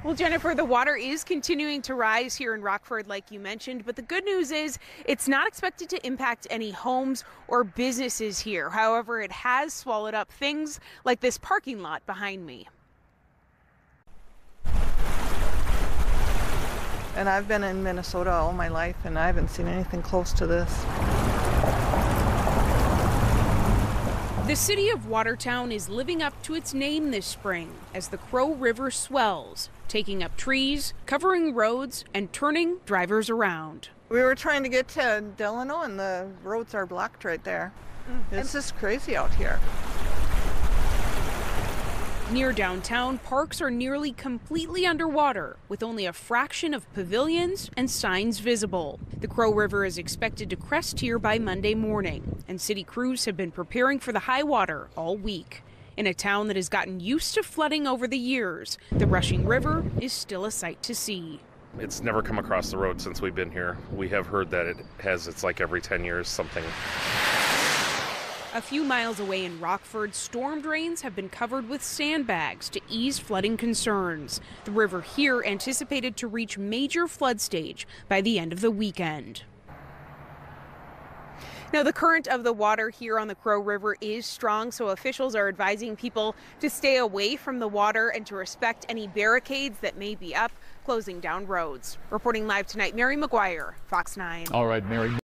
Well, Jennifer, the water is continuing to rise here in Rockford, like you mentioned, but the good news is it's not expected to impact any homes or businesses here. However, it has swallowed up things like this parking lot behind me. And I've been in Minnesota all my life, and I haven't seen anything close to this. The city of Watertown is living up to its name this spring as the Crow River swells, taking up trees, covering roads, and turning drivers around. We were trying to get to Delano, and the roads are blocked right there. It's just crazy out here. Near downtown, parks are nearly completely underwater, with only a fraction of pavilions and signs visible. The Crow River is expected to crest here by Monday morning, and city crews have been preparing for the high water all week. In a town that has gotten used to flooding over the years, the rushing river is still a sight to see. It's never come across the road since we've been here. We have heard that it's like every 10 years something. A few miles away in Rockford, storm drains have been covered with sandbags to ease flooding concerns. The river here anticipated to reach major flood stage by the end of the weekend. Now, the current of the water here on the Crow River is strong, so officials are advising people to stay away from the water and to respect any barricades that may be up, closing down roads. Reporting live tonight, Mary McGuire, Fox 9. All right, Mary.